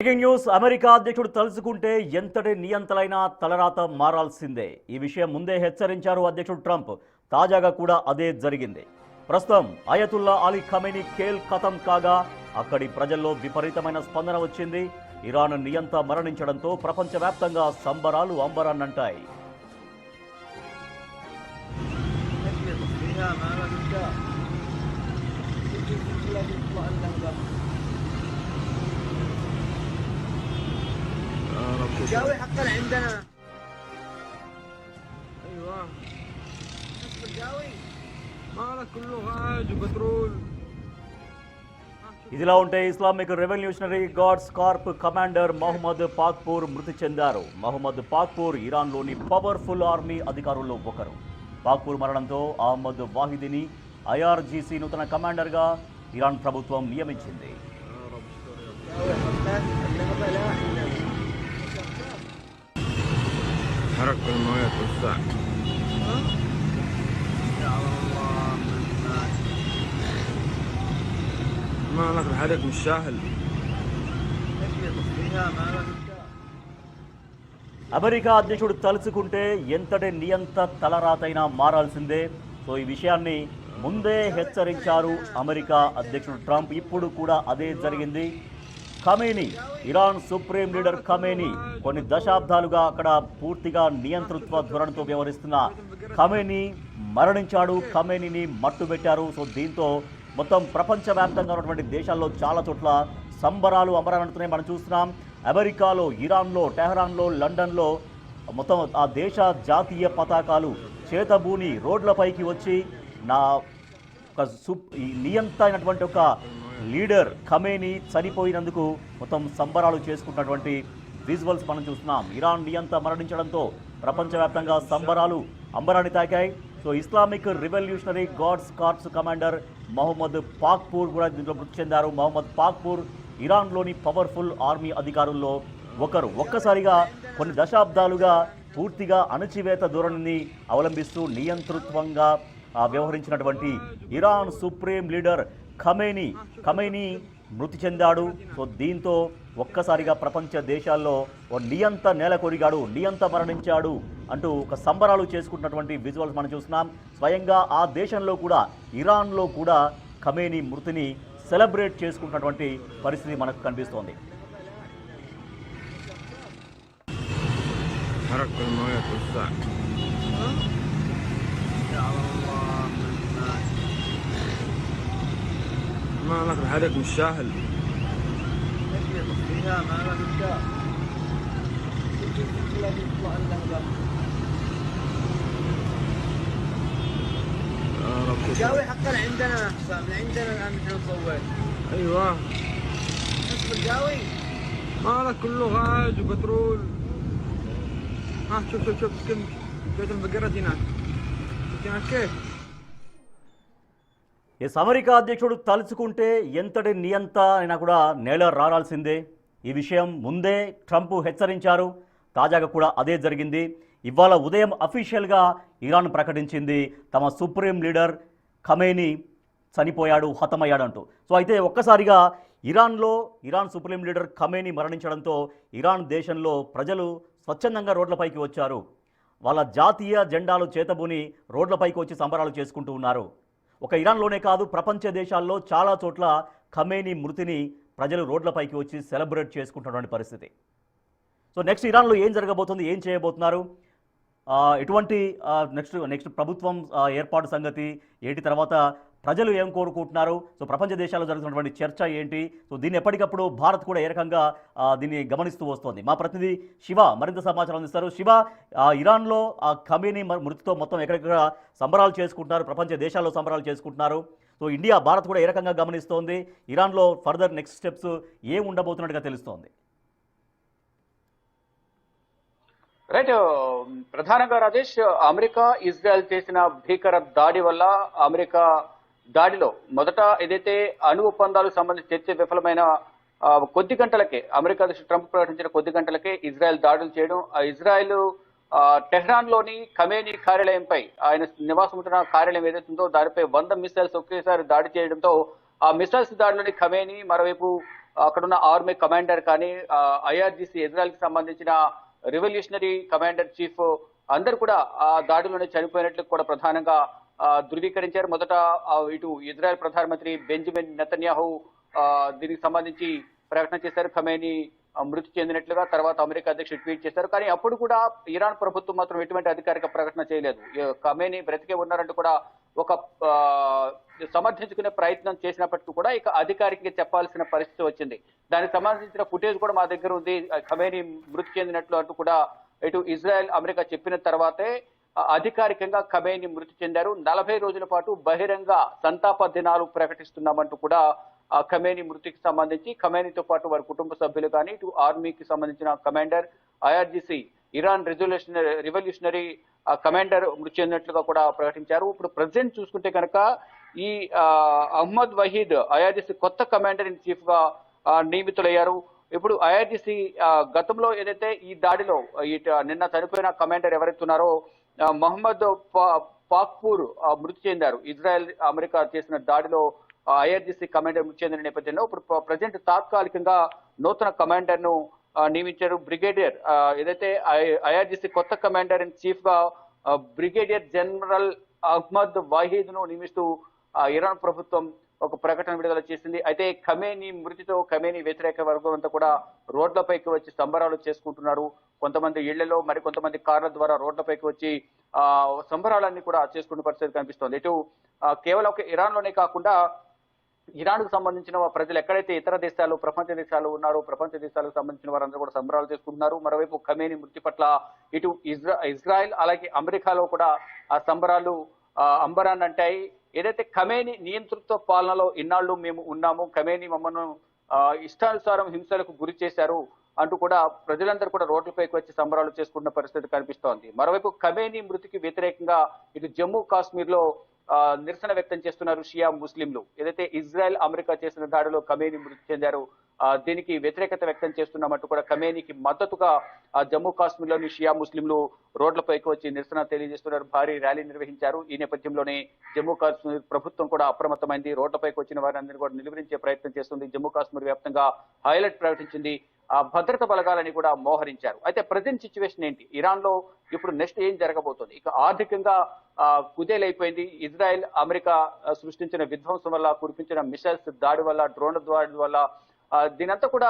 Breaking news. America అధ్యక్షుడు తలుచుకుంటే ఎంతటి నియంతలైనా తలరాత మారాల్సిందే. ఈ విషయం ముందే హెచ్చరించారు అధ్యక్షుడు ట్రంప్. తాజాగా కూడా అదే జరిగింది. ప్రస్తుతం అయతుల్లా అలీ ఖమేనీ ఖేల్ ఖతం కాగా అక్కడి ప్రజల్లో విపరీతమైన స్పందన వచ్చింది. ఇరాన్ నియంత మరణించడంతో ప్రపంచవ్యాప్తంగా సంబరాలు అంబరాన్నంటాయి. الجوي حقا عندنا. ايوه نصف الجوي مالك كله غاز وبترول. ఇదిలా ఉంటే Islamic Revolutionary Guards Corps commander Mohammad Pakpour మృతి చెందారు. మహమ్మద్ పాక్పూర్ ఇరాన్లోని పవర్ఫుల్ ఆర్మీ అధికారుల్లో ఒకరు. పాక్పూర్ మరణంతో అహ్మద్ వాహిదీని ఐఆర్జీసీ నూతన కమాండర్గా ఇరాన్ ప్రభుత్వం నియమించింది. حرك المويه توسع. يا الله مالك الحرق مش سهل. అమెరికా అధ్యక్షుడు తలుచుకుంటే ఎంతటి నియంత తలరాతైనా మారాల్సిందే. సో ఈ విషయాన్ని ముందే హెచ్చరించారు అమెరికా అధ్యక్షుడు ట్రంప్. ఇప్పుడు కూడా అదే జరిగింది. Khamenei, Iran supreme leader Khamenei కొన్ని దశాబ్దాలుగా అక్కడ పూర్తిగా నియంతృత్వ ధోరణితో వ్యవహరిస్తున్న ఖమేనీ మరణించాడు. ఖమేనీని మట్టుబెట్టారు. సో దీంతో మొత్తం ప్రపంచవ్యాప్తంగా ఉన్నటువంటి దేశాల్లో చాలా చోట్ల సంబరాలు అంబరాన్నంటున్నాయి. మనం చూస్తున్నాం అమెరికాలో, ఇరాన్లో, టెహరాన్లో, లండన్లో మొత్తం ఆ దేశ జాతీయ పతాకాలు చేతబూని రోడ్లపైకి వచ్చి ఈ నియంత అయినటువంటి ఒక లీడర్ ఖమేనీ చనిపోయినందుకు మొత్తం సంబరాలు చేసుకుంటున్నటువంటి విజువల్స్ మనం చూస్తున్నాం. ఇరాన్ నియంత మరణించడంతో ప్రపంచవ్యాప్తంగా సంబరాలు అంబరాన్ని తాకాయి. So Islamic Revolutionary Guards Corps commander Mohammad Pakpour కూడా దీంట్లో మృతి చెందారు. మహమ్మద్ పాక్పూర్ ఇరాన్లోని పవర్ఫుల్ ఆర్మీ అధికారుల్లో ఒకరు. ఒక్కసారిగా కొన్ని దశాబ్దాలుగా పూర్తిగా అణచివేత ధోరణిని అవలంబిస్తూ నియంతృత్వంగా వ్యవహరించినటువంటి ఇరాన్ సుప్రీం లీడర్ ఖమేనీ మృతి చెందాడు. సో దీంతో ఒక్కసారిగా ప్రపంచ దేశాల్లో ఓ నియంత నేలకొరిగాడు, నియంత మరణించాడు అంటూ ఒక సంబరాలు చేసుకుంటున్నటువంటి విజువల్స్ మనం చూస్తున్నాం. స్వయంగా ఆ దేశంలో కూడా, ఇరాన్లో కూడా ఖమేనీ మృతిని సెలబ్రేట్ చేసుకుంటున్నటువంటి పరిస్థితి మనకు కనిపిస్తోంది. مالك الحرق مش سهل. الجوي حقا عندنا احسن من عندنا الان نحن نصور. ايوه نصف الجوي مالك كله غاز وبترول. ها شوف شوف شوف كم شوف البقرة هناك. شوف هناك كيف. అమెరికా అధ్యక్షుడు తలుచుకుంటే ఎంతటి నియంత అయినా కూడా నేల రారాల్సిందే. ఈ విషయం ముందే ట్రంప్ హెచ్చరించారు. తాజాగా కూడా అదే జరిగింది. ఇవాళ ఉదయం అఫీషియల్గా ఇరాన్ ప్రకటించింది తమ సుప్రీం లీడర్ ఖమేనీ చనిపోయాడు, హతమయ్యాడంటూ. సో అయితే ఒక్కసారిగా ఇరాన్ సుప్రీం లీడర్ ఖమేనీ మరణించడంతో ఇరాన్ దేశంలో ప్రజలు స్వచ్ఛందంగా రోడ్లపైకి వచ్చారు. వాళ్ళ జాతీయ జెండాలు చేతబూని రోడ్లపైకి వచ్చి సంబరాలు చేసుకుంటూ ఉన్నారు. ఒక ఇరాన్లోనే కాదు, ప్రపంచ దేశాల్లో చాలా చోట్ల ఖమేనీ మృతిని ప్రజలు రోడ్లపైకి వచ్చి సెలబ్రేట్ చేసుకుంటున్నటువంటి పరిస్థితి. సో నెక్స్ట్ ఇరాన్లో ఏం జరగబోతుంది, ఏం చేయబోతున్నారు, ఎటువంటి నెక్స్ట్ ప్రభుత్వం ఏర్పాటు సంగతి ఏంటి, తర్వాత ప్రజలు ఏం కోరుకుంటున్నారు, సో ప్రపంచ దేశాల్లో జరుగుతున్నటువంటి చర్చ ఏంటి, సో దీన్ని ఎప్పటికప్పుడు భారత్ కూడా ఏ రకంగా దీన్ని గమనిస్తూ వస్తోంది. మా ప్రతినిధి శివ మరింత సమాచారం అందిస్తారు. శివ, ఇరాన్లో ఖమేనీ మృతితో మొత్తం ఎక్కడెక్కడ సంబరాలు చేసుకుంటున్నారు, ప్రపంచ దేశాల్లో సంబరాలు చేసుకుంటున్నారు, సో ఇండియా, భారత్ కూడా ఏ రకంగా గమనిస్తోంది, ఇరాన్లో ఫర్దర్ నెక్స్ట్ స్టెప్స్ ఏం ఉండబోతున్నట్టుగా తెలుస్తోంది? రైట్, ప్రధానంగా రాజేష్, అమెరికా ఇజ్రాయెల్ చేసిన భీకర దాడి వల్ల అమెరికా దాడిలో మొదట ఏదైతే అణు ఒప్పందాలకు సంబంధించి చర్చ విఫలమైన కొద్ది గంటలకే, అమెరికా అధ్యక్షుడు ట్రంప్ ప్రకటించిన కొద్ది గంటలకే ఇజ్రాయెల్ దాడులు చేయడం, ఇజ్రాయెల్ టెహ్రాన్ లోని ఖమేనీ కార్యాలయంపై, ఆయన నివాసం ఉంటున్న కార్యాలయం ఏదైతుందో దానిపై 100 మిసైల్స్ ఒకేసారి దాడి చేయడంతో ఆ మిసైల్స్ దాడిలోని ఖమేనీ, మరోవైపు అక్కడున్న ఆర్మీ కమాండర్ కానీ ఐఆర్జీసీ ఇజ్రాయెల్ కి సంబంధించిన రెవల్యూషనరీ కమాండర్ చీఫ్ అందరూ కూడా ఆ దాడిలోనే చనిపోయినట్లు కూడా ప్రధానంగా ధృవీకరించారు. మొదట ఇటు ఇజ్రాయెల్ ప్రధానమంత్రి బెంజమిన్ నెతన్యాహు దీనికి సంబంధించి ప్రకటన చేశారు, ఖమేనీ మృతి చెందినట్లుగా. తర్వాత అమెరికా అధ్యక్షుడు ట్వీట్ చేశారు. కానీ అప్పుడు కూడా ఇరాన్ ప్రభుత్వం మాత్రం ఎటువంటి అధికారిక ప్రకటన చేయలేదు. ఖమేనీ బ్రతికే ఉన్నారంటూ కూడా ఒక సమర్థించుకునే ప్రయత్నం చేసినప్పటికీ కూడా ఇక అధికారికంగా చెప్పాల్సిన పరిస్థితి వచ్చింది. దానికి సంబంధించిన ఫుటేజ్ కూడా మా దగ్గర ఉంది. ఖమేనీ మృతి చెందినట్లు అంటూ కూడా ఇటు ఇజ్రాయెల్ అమెరికా చెప్పిన తర్వాతే అధికారికంగా ఖమేనీ మృతి చెందారు. 40 రోజుల పాటు బహిరంగ సంతాప దినాలు ప్రకటిస్తున్నామంటూ కూడా ఖమేనీ మృతికి సంబంధించి ఖమేనీతో పాటు వారి కుటుంబ సభ్యులు కానీ ఇటు ఆర్మీకి సంబంధించిన commander IRGC Iran revolutionary commander మృతి చెందినట్లుగా కూడా ప్రకటించారు. ఇప్పుడు ప్రెసిడెంట్ చూసుకుంటే కనుక ఈ అహ్మద్ వహీద్ ఐఆర్జీసీ కొత్త కమాండర్ ఇన్ చీఫ్ గా నియమితులయ్యారు. ఇప్పుడు ఐఆర్జీసీ గతంలో ఏదైతే ఈ దాడిలో నిన్న చనిపోయిన కమాండర్ ఎవరైతే ఉన్నారో మహమ్మద్ పాక్పూర్ మృతి చెందారు. ఇజ్రాయెల్ అమెరికా చేసిన దాడిలో ఐఆర్జీసీ కమాండర్ మృతి చెందిన నేపథ్యంలో ఇప్పుడు ప్రజెంట్ తాత్కాలికంగా నూతన కమాండర్ ను నియమించారు. బ్రిగేడియర్ ఏదైతే ఐఆర్జీసీ కొత్త కమాండర్ ఇన్ చీఫ్ గా బ్రిగేడియర్ జనరల్ అహ్మద్ వాహీద్ ను నియమిస్తూ ఇరాన్ ప్రభుత్వం ఒక ప్రకటన విడుదల చేసింది. అయితే ఖమేనీ మృతితో ఖమేనీ వ్యతిరేక వర్గం అంతా కూడా రోడ్లపైకి వచ్చి సంబరాలు చేసుకుంటున్నారు. కొంతమంది ఇళ్లలో మరి కొంతమంది కార్ల ద్వారా రోడ్లపైకి వచ్చి సంబరాలన్నీ కూడా చేసుకునే పరిస్థితి కనిపిస్తోంది. ఇటు కేవలం ఒక ఇరాన్ లోనే కాకుండా ఇరాన్ కు సంబంధించిన ప్రజలు ఎక్కడైతే ఇతర దేశాలు ప్రపంచ దేశాలు ఉన్నారో ప్రపంచ దేశాలకు సంబంధించిన వారందరూ కూడా సంబరాలు చేసుకుంటున్నారు. మరోవైపు ఖమేనీ మృతి పట్ల ఇటు ఇజ్రాయెల్ అలాగే అమెరికాలో కూడా ఆ సంబరాలు అంబరాన్ని అంటాయి. ఏదైతే ఖమేనీ నియంతృత్వ పాలనలో ఇన్నాళ్ళు మేము ఉన్నాము, ఖమేనీ మమ్మల్ని ఇష్టానుసారం హింసలకు గురి చేశారు అంటూ కూడా ప్రజలందరూ కూడా రోడ్లపైకి వచ్చి సంబరాలు చేసుకున్న పరిస్థితి కనిపిస్తోంది. మరోవైపు ఖమేనీ మృతికి వ్యతిరేకంగా ఇటు జమ్మూ కాశ్మీర్ లో నిరసన వ్యక్తం చేస్తున్నారు షియా ముస్లింలు. ఏదైతే ఇజ్రాయెల్ అమెరికా చేసిన దాడిలో ఖమేనీ మృతి చెందారు, దీనికి వ్యతిరేకత వ్యక్తం చేస్తున్నామంటూ కూడా ఖమేనీకి మద్దతుగా జమ్మూ కాశ్మీర్ లోని షియా ముస్లింలు రోడ్లపైకి వచ్చి నిరసన తెలియజేస్తున్నారు. భారీ ర్యాలీ నిర్వహించారు. ఈ నేపథ్యంలోనే జమ్మూ కాశ్మీర్ ప్రభుత్వం కూడా అప్రమత్తమైంది. రోడ్లపైకి వచ్చిన వారందరినీ కూడా నిలువరించే ప్రయత్నం చేస్తుంది. జమ్మూ కాశ్మీర్ వ్యాప్తంగా హైలైట్ ప్రకటించింది. భద్రత బలగాలని కూడా మోహరించారు. అయితే ప్రజెంట్ సిచ్యువేషన్ ఏంటి, ఇరాన్ లో ఇప్పుడు నెక్స్ట్ ఏం జరగబోతోంది? ఇక ఆర్థికంగా కుదేలైపోయింది. ఇజ్రాయెల్ అమెరికా సృష్టించిన విధ్వంసం వల్ల, కురిపించిన మిసైల్స్ దాడి వల్ల, డ్రోన్ల దాడి వల్ల దీనంతా కూడా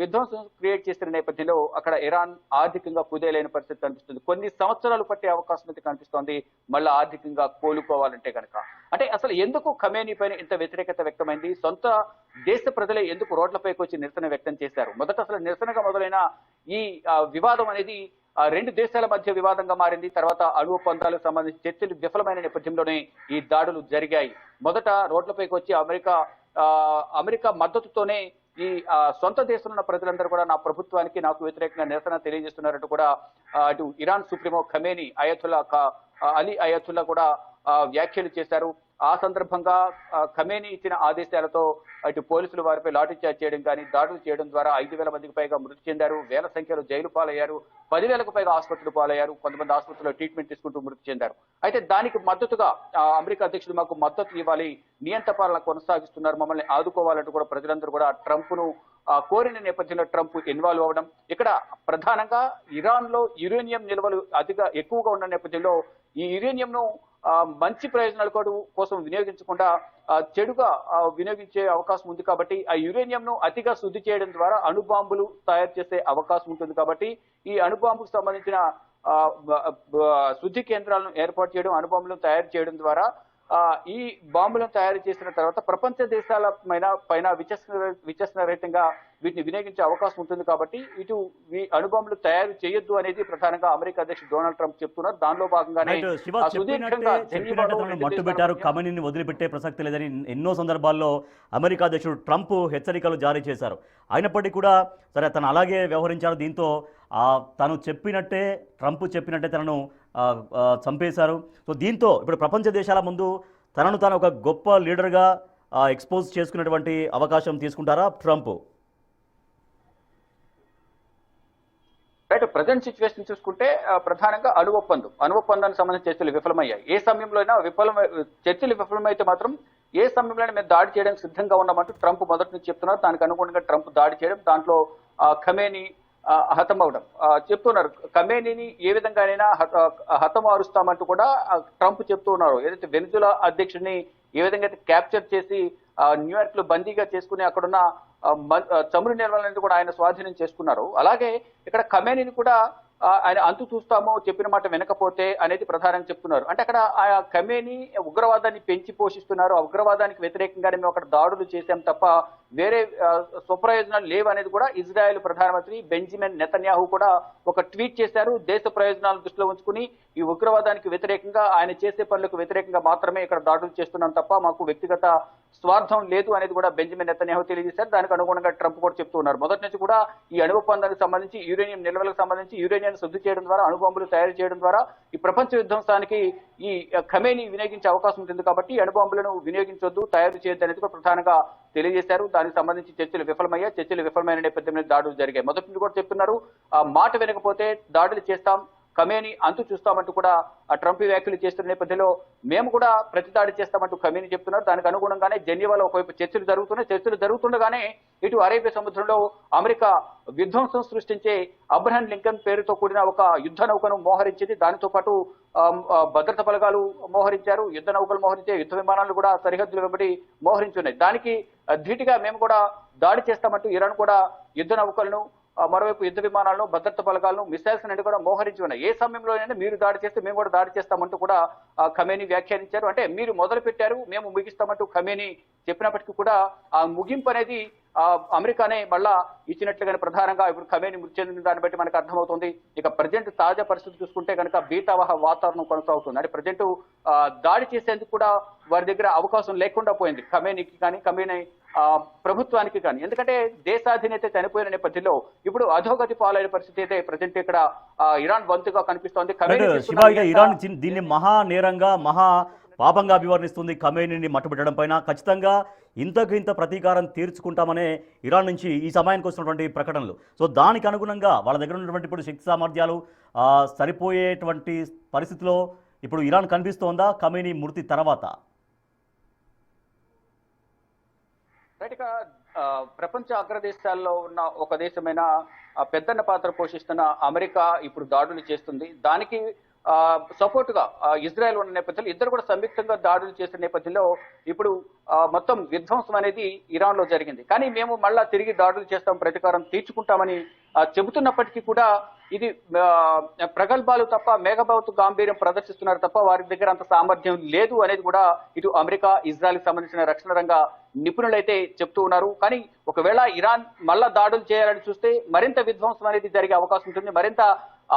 విధ్వంసం క్రియేట్ చేసిన నేపథ్యంలో అక్కడ ఇరాన్ ఆర్థికంగా కుదేలైన పరిస్థితి కనిపిస్తుంది. కొన్ని సంవత్సరాలు పట్టే అవకాశం అయితే కనిపిస్తోంది మళ్ళీ ఆర్థికంగా కోలుకోవాలంటే కనుక. అంటే అసలు ఎందుకు ఖమేనీ పైన ఇంత వ్యతిరేకత వ్యక్తమైంది? సొంత దేశ ప్రజలే ఎందుకు రోడ్లపైకి వచ్చి నిరసన వ్యక్తం చేశారు? మొదట అసలు నిరసనగా మొదలైన ఈ వివాదం అనేది రెండు దేశాల మధ్య వివాదంగా మారింది. తర్వాత అణు ఒప్పందాలకు సంబంధించి చర్చలు విఫలమైన నేపథ్యంలోనే ఈ దాడులు జరిగాయి. మొదట రోడ్లపైకి వచ్చి అమెరికా మద్దతుతోనే ఈ సొంత దేశంలో ఉన్న ప్రజలందరూ కూడా నా ప్రభుత్వానికి నాకు వ్యతిరేకంగా నిరసన తెలియజేస్తున్నారంటూ కూడా అటు Iran supremo Khamenei Ali Ayatollah కూడా వ్యాఖ్యలు చేశారు. ఆ సందర్భంగా ఖమేనీ ఇచ్చిన ఆదేశాలతో అటు పోలీసులు వారిపై లాఠీ చార్జ్ చేయడం కానీ దాడులు చేయడం ద్వారా 5,000 మందికి పైగా మృతి చెందారు. వేల సంఖ్యలో జైలు పాలయ్యారు. 10,000కు పైగా ఆసుపత్రులు పాలయ్యారు. కొంతమంది ఆసుపత్రిలో ట్రీట్మెంట్ తీసుకుంటూ మృతి చెందారు. అయితే దానికి మద్దతుగా అమెరికా అధ్యక్షుడు మాకు మద్దతు ఇవ్వాలి, నియంత పాలన కొనసాగిస్తున్నారు, మమ్మల్ని ఆదుకోవాలంటూ కూడా ప్రజలందరూ కూడా ట్రంప్ ను కోరిన నేపథ్యంలో ట్రంప్ ఇన్వాల్వ్ అవ్వడం. ఇక్కడ ప్రధానంగా ఇరాన్ లో యురేనియం నిల్వలు ఎక్కువగా ఉన్న నేపథ్యంలో ఈ యురేనియం ను మంచి ప్రయోజనాల కోసం వినియోగించకుండా చెడుగా వినియోగించే అవకాశం ఉంది. కాబట్టి ఆ యురేనియం ను అతిగా శుద్ధి చేయడం ద్వారా అణుబాంబులు తయారు చేసే అవకాశం ఉంటుంది. కాబట్టి ఈ అణుబాంబుకు సంబంధించిన శుద్ధి కేంద్రాలను ఏర్పాటు చేయడం, అణుబాంబులను తయారు చేయడం ద్వారా ఈ బాంబులను తయారు చేసిన తర్వాత ప్రపంచ దేశాల పైన విచక్షణ రహితంగా వీటిని వినియోగించే అవకాశం ఉంటుంది. కాబట్టి ఇటు అణుబాంబులు తయారు చేయొద్దు అనేది ప్రధానంగా అమెరికా అధ్యక్షుడు డొనాల్డ్ ట్రంప్ చెప్తున్నారు. దానిలో భాగంగానే మట్టుబెట్టారు, ఖమేనీని వదిలిపెట్టే ప్రసక్తి లేదని ఎన్నో సందర్భాల్లో అమెరికా అధ్యక్షుడు ట్రంప్ హెచ్చరికలు జారీ చేశారు. అయినప్పటికీ కూడా సరే తను అలాగే వ్యవహరించారు. దీంతో తను చెప్పినట్టే ట్రంప్ చెప్పినట్టే తనను చంపేశారు. సో దీంతో ఇప్పుడు ప్రపంచ దేశాల ముందు తనను తాను ఒక గొప్ప లీడర్గా ఎక్స్పోజ్ చేసుకునేటువంటి అవకాశం తీసుకుంటారా ట్రంప్? రైట్, ప్రజెంట్ సిచ్యువేషన్ చూసుకుంటే ప్రధానంగా అణు ఒప్పందానికి సంబంధించిన చర్చలు విఫలమయ్యాయి. ఏ సమయంలో అయినా చర్చలు విఫలమైతే మాత్రం ఏ సమయంలోనే మేము దాడి చేయడానికి సిద్ధంగా ఉన్నామంటూ ట్రంప్ మొదటి నుంచి చెప్తున్నారు. దానికి అనుగుణంగా ట్రంప్ దాడి చేయడం, దాంట్లో ఖమేని హతమవడం చెప్తున్నారు. ఖమేనీని ఏ విధంగానైనా హతమారుస్తామంటూ కూడా ట్రంప్ చెప్తూ ఉన్నారు. ఏదైతే వెనిజులా అధ్యక్షుడిని ఏ విధంగా అయితే క్యాప్చర్ చేసి న్యూయార్క్ లో బందీగా చేసుకుని అక్కడున్న చమురు నిల్వలను కూడా ఆయన స్వాధీనం చేసుకున్నారు. అలాగే ఇక్కడ ఖమేనీని కూడా ఆయన అంతు చూస్తామో చెప్పిన మాట వినకపోతే అనేది ప్రధానంగా చెప్తున్నారు. అంటే అక్కడ ఆ ఖమేనీ ఉగ్రవాదాన్ని పెంచి పోషిస్తున్నారు. ఆ ఉగ్రవాదానికి వ్యతిరేకంగానే మేము అక్కడ దాడులు చేశాం తప్ప వేరే స్వప్రయోజనాలు లేవు అనేది కూడా ఇజ్రాయెల్ ప్రధానమంత్రి బెంజమిన్ నెతన్యాహు కూడా ఒక ట్వీట్ చేశారు. దేశ ప్రయోజనాలను దృష్టిలో ఉంచుకుని ఈ ఉగ్రవాదానికి వ్యతిరేకంగా ఆయన చేసే పనులకు వ్యతిరేకంగా మాత్రమే ఇక్కడ దాడులు చేస్తున్నాం తప్ప మాకు వ్యక్తిగత స్వార్థం లేదు అనేది కూడా బెంజమిన్ నెతన్యాహు తెలియజేశారు. దానికి అనుగుణంగా ట్రంప్ కూడా చెప్తూ ఉన్నారు. మొదటి నుంచి కూడా ఈ అణు ఒప్పందానికి సంబంధించి యురేనియం నిల్వలకు సంబంధించి యురేనియం శుద్ధి చేయడం ద్వారా అణుబాంబులు తయారు చేయడం ద్వారా ఈ ప్రపంచ విధ్వంసానికి ఈ ఖమేనీ వినియోగించే అవకాశం ఉంటుంది కాబట్టి అణుబాంబులను వినియోగించొద్దు, తయారు చేయొద్దు అనేది కూడా ప్రధానంగా తెలియజేశారు. దానికి సంబంధించి చర్చలు విఫలమయ్యాయి. చర్చలు విఫలమైన నేపథ్యంలో దాడులు జరిగాయి. మొదటి నుంచి కూడా చెప్తున్నారు ఆ మాట వినకపోతే దాడులు చేస్తాం, ఖమేనీ అంతు చూస్తామంటూ కూడా ట్రంప్ వ్యాఖ్యలు చేస్తున్న నేపథ్యంలో మేము కూడా ప్రతిదాడి చేస్తామంటూ ఖమేనీ చెప్తున్నారు. దానికి అనుగుణంగానే జెనీవాలో ఒకవైపు చర్చలు జరుగుతున్నాయి. చర్చలు జరుగుతుండగానే ఇటు అరేబియా సముద్రంలో అమెరికా విధ్వంసం సృష్టించే అబ్రహం లింకన్ పేరుతో కూడిన ఒక యుద్ధ నౌకను మోహరించింది. దానితో పాటు భద్రతా బలగాలు మోహరించారు. యుద్ధ నౌకలు మోహరించే యుద్ధ విమానాలు కూడా సరిహద్దులు వెంబడి మోహరించున్నాయి. దానికి ధీటుగా మేము కూడా దాడి చేస్తామంటూ ఇరాన్ కూడా యుద్ధ నౌకలను మరోవైపు యుద్ధ విమానాలను భద్రతా బలగాలను మిసైల్స్ అన్ని కూడా మోహరించి ఉన్నాయి. ఏ సమయంలోనైనా మీరు దాడి చేస్తే మేము కూడా దాడి చేస్తామంటూ కూడా ఖమేనీ వ్యాఖ్యానించారు. అంటే మీరు మొదలు పెట్టారు మేము ముగిస్తామంటూ ఖమేనీ చెప్పినప్పటికీ కూడా ఆ ముగింపు అనేది అమెరికానే మళ్ళా ఇచ్చినట్లుగానే ప్రధానంగా ఇప్పుడు ఖమేనీ మృతి చెందిన దాన్ని బట్టి మనకు అర్థమవుతుంది. ఇక ప్రజెంట్ తాజా పరిస్థితి చూసుకుంటే కనుక భీతావహ వాతావరణం కొనసాగుతుంది. అంటే ప్రజెంట్ దాడి చేసేందుకు కూడా వారి దగ్గర అవకాశం లేకుండా పోయింది ఖమేనీకి కానీ ఖమేనీ ప్రభుత్వానికి కానీ. ఎందుకంటే దేశాధినేత చనిపోయిన నేపథ్యంలో ఇప్పుడు అధోగతి పాలైన పరిస్థితి అయితే ప్రజెంట్ ఇక్కడ ఇరాన్ వంతుగా కనిపిస్తోంది. ఇరాన్ దీన్ని మహా నేరంగా మహా పాపంగా అభివర్ణిస్తుంది. ఖమేనీని మట్టుబెట్టడం పైన ఖచ్చితంగా ఇంతకు ఇంత ప్రతీకారం తీర్చుకుంటామనే ఇరాన్ నుంచి ఈ సమయానికి వస్తున్నటువంటి ప్రకటనలు. సో దానికి అనుగుణంగా వాళ్ళ దగ్గర ఉన్నటువంటి ఇప్పుడు శక్తి సామర్థ్యాలు సరిపోయేటువంటి పరిస్థితిలో ఇప్పుడు ఇరాన్ కనిపిస్తోందా ఖమేనీ మృతి తర్వాత? ఇక ప్రపంచ అగ్రదేశాల్లో ఉన్న ఒక దేశమైన పెద్దన్న పాత్ర పోషిస్తున్న అమెరికా ఇప్పుడు దాడులు చేస్తుంది. దానికి సపోర్ట్ గా ఇజ్రాయెల్ ఉన్న నేపథ్యంలో ఇద్దరు కూడా సంయుక్తంగా దాడులు చేసిన నేపథ్యంలో ఇప్పుడు మొత్తం విధ్వంసం అనేది ఇరాన్ లో జరిగింది. కానీ మేము మళ్ళా తిరిగి దాడులు చేస్తాం, ప్రతీకారం తీర్చుకుంటామని చెబుతున్నప్పటికీ కూడా ఇది ప్రగల్భాలు తప్ప మేఘభావతు గాంభీర్యం ప్రదర్శిస్తున్నారు తప్ప వారి దగ్గర అంత సామర్థ్యం లేదు అనేది కూడా ఇటు అమెరికా ఇజ్రాయెల్ సంబంధించిన రక్షణ రంగ నిపుణులైతే చెప్తూ ఉన్నారు. కానీ ఒకవేళ ఇరాన్ మళ్ళా దాడులు చేయాలని చూస్తే మరింత విధ్వంసం అనేది జరిగే అవకాశం ఉంటుంది, మరింత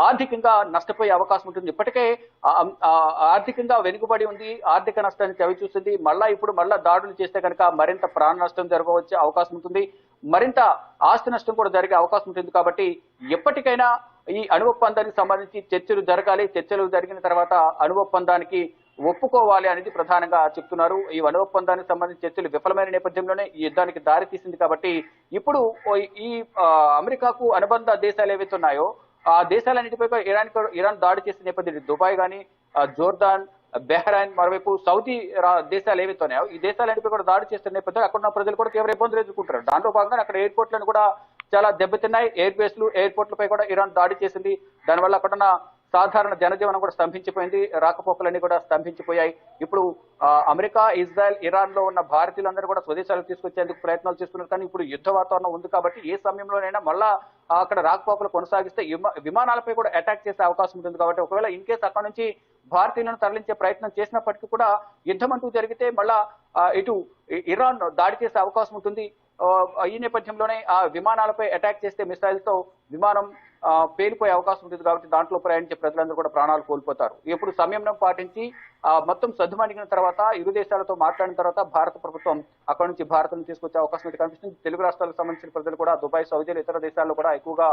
ఆర్థికంగా నష్టపోయే అవకాశం ఉంటుంది. ఇప్పటికే ఆర్థికంగా వెనుకబడి ఉంది, ఆర్థిక నష్టాన్ని చవి చూస్తుంది. ఇప్పుడు దాడులు చేస్తే కనుక మరింత ప్రాణ నష్టం జరగవచ్చే అవకాశం ఉంటుంది, మరింత ఆస్తి నష్టం కూడా జరిగే అవకాశం ఉంటుంది. కాబట్టి ఎప్పటికైనా ఈ అణు ఒప్పందానికి సంబంధించి చర్చలు జరగాలి. చర్చలు జరిగిన తర్వాత అణు ఒప్పందానికి ఒప్పుకోవాలి అనేది ప్రధానంగా చెప్తున్నారు. ఈ అణు ఒప్పందానికి సంబంధించి చర్చలు విఫలమైన నేపథ్యంలోనే ఈ యుద్ధానికి దారి తీసింది. కాబట్టి ఇప్పుడు ఈ అమెరికాకు అనుబంధ దేశాలు ఏవైతే ఉన్నాయో ఆ దేశాలన్నిటిపై ఇరాన్ దాడి చేసిన నేపథ్యంలో దుబాయ్ కానీ జోర్దాన్, బెహ్రైన్, మరోవైపు సౌదీ దేశాలు ఏవైతే ఉన్నాయో ఈ దేశాలన్నిటిపై కూడా దాడి చేస్తున్న నేపథ్యంలో అక్కడ ఉన్న ప్రజలు కూడా తీవ్ర ఇబ్బందులు ఎదుర్కొంటారు. దాంట్లో భాగంగా అక్కడ ఎయిర్పోర్ట్లను కూడా చాలా దెబ్బతిన్నాయి. ఎయిర్ బేస్లు, ఎయిర్పోర్ట్లపై కూడా ఇరాన్ దాడి చేసింది. దానివల్ల అక్కడున్న సాధారణ జనజీవనం కూడా స్తంభించిపోయింది, రాకపోకలన్నీ కూడా స్తంభించిపోయాయి. ఇప్పుడు అమెరికా, ఇజ్రాయెల్, ఇరాన్ లో ఉన్న భారతీయులందరూ కూడా స్వదేశాలకు తీసుకొచ్చేందుకు ప్రయత్నాలు చేస్తున్నారు. కానీ ఇప్పుడు యుద్ధ వాతావరణం ఉంది కాబట్టి ఏ సమయంలోనైనా మళ్ళా అక్కడ రాకపోకలు కొనసాగిస్తే విమానాలపై కూడా అటాక్ చేసే అవకాశం ఉంటుంది. కాబట్టి ఒకవేళ ఇన్ కేసు అక్కడ నుంచి భారతీయులను తరలించే ప్రయత్నం చేసినప్పటికీ కూడా యుద్ధం అంటూ జరిగితే మళ్ళా ఇటు ఇరాన్ దాడి చేసే అవకాశం ఉంటుంది. ఈ నేపథ్యంలోనే ఆ విమానాలపై అటాక్ చేస్తే మిసైల్స్ తో విమానం పేలిపోయే అవకాశం ఉంటుంది. కాబట్టి దాంట్లో ప్రయాణించే ప్రజలందరూ కూడా ప్రాణాలు కోల్పోతారు. ఇప్పుడు సంయమనం పాటించి మొత్తం సద్దుమణిగిన తర్వాత ఇరు దేశాలతో మాట్లాడిన తర్వాత భారత ప్రభుత్వం అక్కడ నుంచి భారత్ను తీసుకొచ్చే అవకాశం అయితే కనిపిస్తుంది. తెలుగు రాష్ట్రాలకు సంబంధించిన ప్రజలు కూడా దుబాయ్, సౌదీలు, ఇతర దేశాల్లో కూడా ఎక్కువగా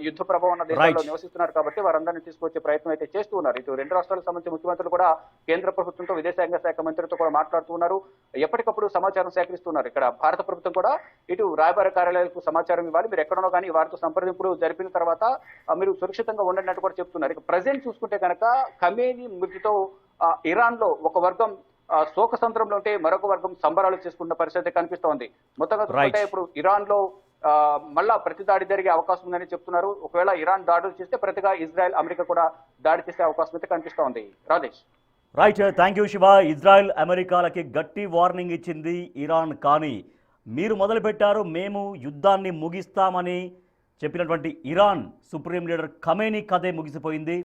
యుద్ధ ప్రభావం ఉన్న దేశాల్లో నివసిస్తున్నారు కాబట్టి వారందరినీ తీసుకొచ్చే ప్రయత్నం అయితే చేస్తూ ఉన్నారు. ఇటు రెండు రాష్ట్రాలకు సంబంధించిన ముఖ్యమంత్రులు కూడా కేంద్ర ప్రభుత్వంతో, విదేశాంగ శాఖ మంత్రితో కూడా మాట్లాడుతున్నారు. ఎప్పటికప్పుడు సమాచారం సేకరిస్తున్నారు. ఇక్కడ భారత ప్రభుత్వం కూడా ఇటు రాయబార కార్యాలయాలకు సమాచారం ఇవ్వాలి, మీరు ఎక్కడనో కానీ వారితో సంప్రదింపులు జరిపిన తర్వాత మీరు సురక్షితంగా ఉండండి కూడా చెప్తున్నారు. ఇక ప్రజెంట్ చూసుకుంటే కనుక ఖమేనీ మృతితో ఇరాన్ లో ఒక వర్గం శోకసంద్రంలో ఉంటే మరొక వర్గం సంబరాలు చేసుకున్న పరిస్థితి కనిపిస్తోంది. మొత్తంగా చూసుకుంటే Right. ఇప్పుడు ఇరాన్ లో మళ్ళా ప్రతి దాడి జరిగే అవకాశం ఉందని చెప్తున్నారు. ఒకవేళ ఇరాన్ దాడులు చేస్తే ప్రతిగా ఇజ్రాయెల్, అమెరికా కూడా దాడి చేసే అవకాశం అయితే కనిపిస్తోంది. Rajesh. Right, thank you Shiva. Israel అమెరికాలకి గట్టి వార్నింగ్ ఇచ్చింది ఇరాన్. కానీ మీరు మొదలుపెట్టారు, మేము యుద్ధాన్ని ముగిస్తామని చెప్పినటువంటి ఇరాన్ సుప్రీం లీడర్ ఖమేనీ కథే ముగిసిపోయింది.